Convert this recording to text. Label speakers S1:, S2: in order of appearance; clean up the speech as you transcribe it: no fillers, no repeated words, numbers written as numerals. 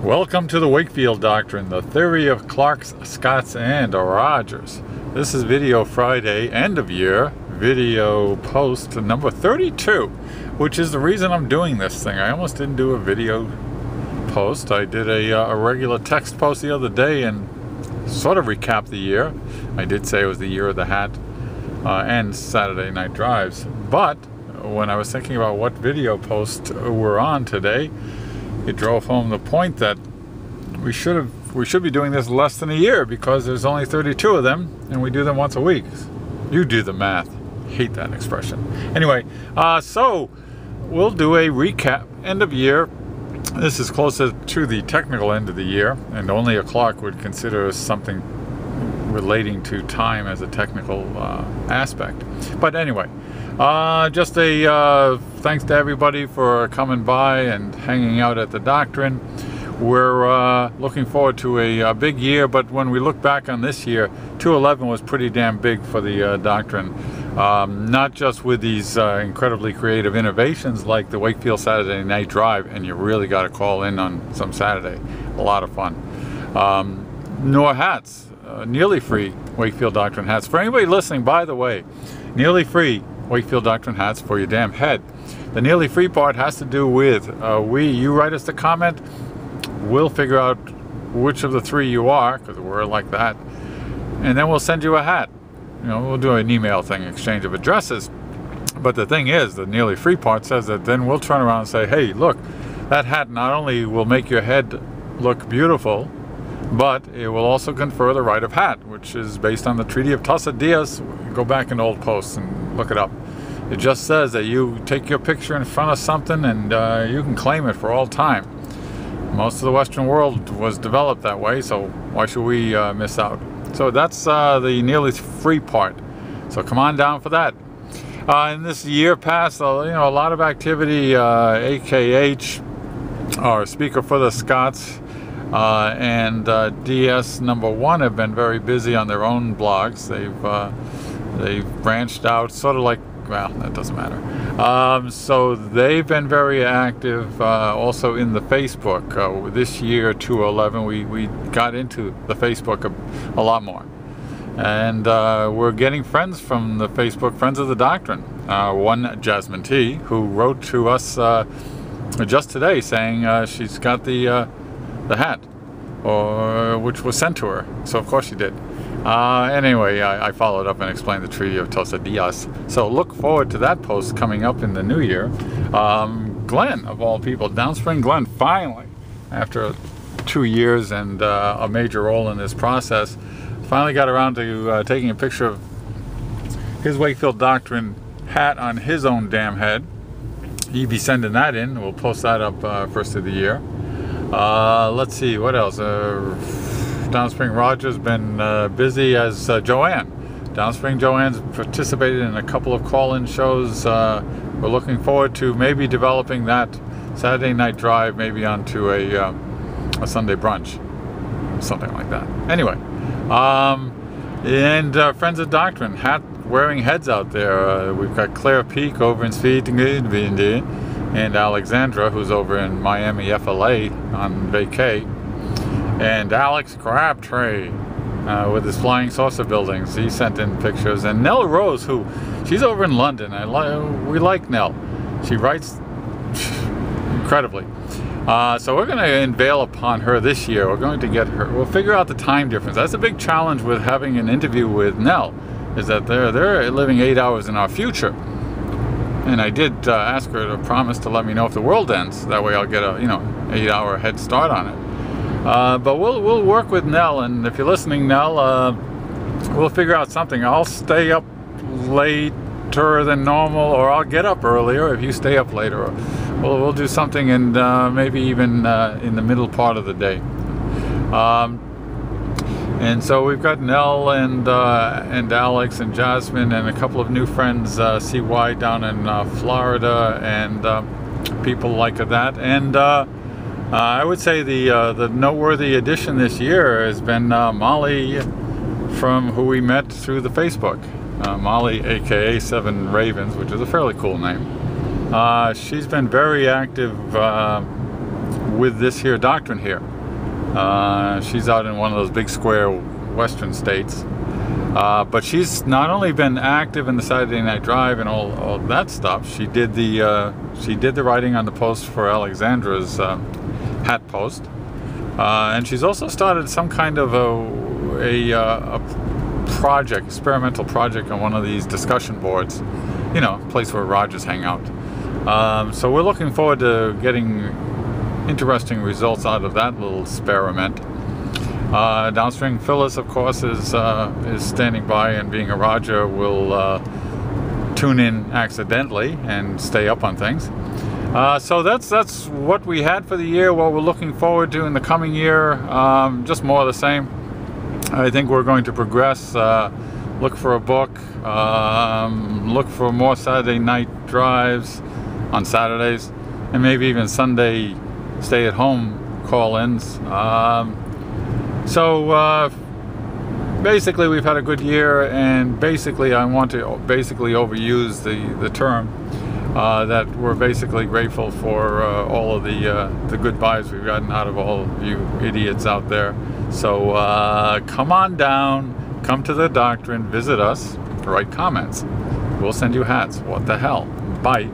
S1: Welcome to the Wakefield Doctrine, the theory of Clarks, Scotts, and Rogers. This is Video Friday, end of year, video post number 32, which is the reason I'm doing this thing. I almost didn't do a video post. I did a regular text post the other day and sort of recapped the year. I did say it was the year of the hat and Saturday night drives. But when I was thinking about what video post we're on today, it drove home the point that we should be doing this less than a year because there's only 32 of them and we do them once a week. You do the math. Hate that expression. Anyway, so we'll do a recap end of year. This is closer to the technical end of the year, and only a Clark would consider something relating to time as a technical aspect. But anyway, just a thanks to everybody for coming by and hanging out at the Doctrine. We're looking forward to a big year, but when we look back on this year, 2011 was pretty damn big for the Doctrine. Not just with these incredibly creative innovations like the Wakefield Saturday Night Drive, and you really got to call in on some Saturday. A lot of fun. Nor hats. Nearly free Wakefield Doctrine hats. For anybody listening, by the way, nearly free Wakefield Doctrine hats for your damn head. The nearly free part has to do with you write us the comment, we'll figure out which of the three you are, because we're like that, and then we'll send you a hat. You know, we'll do an email thing, exchange of addresses. But the thing is, the nearly free part says that then we'll turn around and say, hey, look, that hat not only will make your head look beautiful, but it will also confer the right of hat, which is based on the Treaty of Tosadias. Go back in old posts and look it up. It just says that you take your picture in front of something and you can claim it for all time. Most of the Western world was developed that way, so why should we miss out? So that's the nearly free part. So come on down for that. In this year past, a lot of activity. AKH, our speaker for the Scotts, and DS #1 have been very busy on their own blogs. They've branched out, sort of like, well, that doesn't matter. So they've been very active also in the Facebook. This year, 2011, we got into the Facebook a lot more. And we're getting friends from the Facebook, Friends of the Doctrine. One, Jasmine T., who wrote to us just today saying she's got the hat, which was sent to her. So of course she did. Anyway, I followed up and explained the Treaty of Tosadias. So look forward to that post coming up in the new year. Glenn, of all people, Downspring Glenn, finally, after 2 years and a major role in this process, finally got around to taking a picture of his Wakefield Doctrine hat on his own damn head. He'll be sending that in. We'll post that up first of the year. Let's see, what else? Downspring Roger's been busy as Joanne. Downspring Joanne's participated in a couple of call-in shows. We're looking forward to maybe developing that Saturday night drive maybe onto a Sunday brunch, something like that. Anyway, and Friends of Doctrine, hat-wearing heads out there. We've got Claire Peak over in Sweden and Alexandra, who's over in Miami, FLA on vacay. And Alex Crabtree with his flying saucer buildings. He sent in pictures. And Nell Rose, she's over in London. We like Nell. She writes incredibly. So we're going to unveil upon her this year. We're going to get her. We'll figure out the time difference. That's a big challenge with having an interview with Nell, is that they're living 8 hours in our future. And I did ask her to promise to let me know if the world ends. That way I'll get a 8-hour head start on it. But we'll work with Nell, and if you're listening, Nell, we'll figure out something. I'll stay up later than normal, or I'll get up earlier if you stay up later. We'll do something, and maybe even in the middle part of the day. And so we've got Nell and Alex and Jasmine and a couple of new friends, CY down in Florida, and people like that. And I would say the noteworthy addition this year has been Molly, from who we met through the Facebook. Molly, aka Seven Ravens, which is a fairly cool name. She's been very active with this here doctrine here. She's out in one of those big square western states. But she's not only been active in the Saturday Night Drive and all that stuff. She did the writing on the post for Alexandra's hat post, and she's also started some kind of a project, experimental project on one of these discussion boards. You know, place where Rogers hang out. So we're looking forward to getting interesting results out of that little experiment. Downstream Phyllis, of course, is standing by, and being a Roger will tune in accidentally and stay up on things. So that's what we had for the year. What we're looking forward to in the coming year, just more of the same. I think we're going to progress. Look for a book. Look for more Saturday night drives on Saturdays, and maybe even Sunday stay-at-home call-ins. So basically we've had a good year, and basically I want to overuse the term that we're basically grateful for all of the good vibes we've gotten out of all of you idiots out there. So come on down, come to the doctrine, visit us, write comments. We'll send you hats. What the hell? Bye.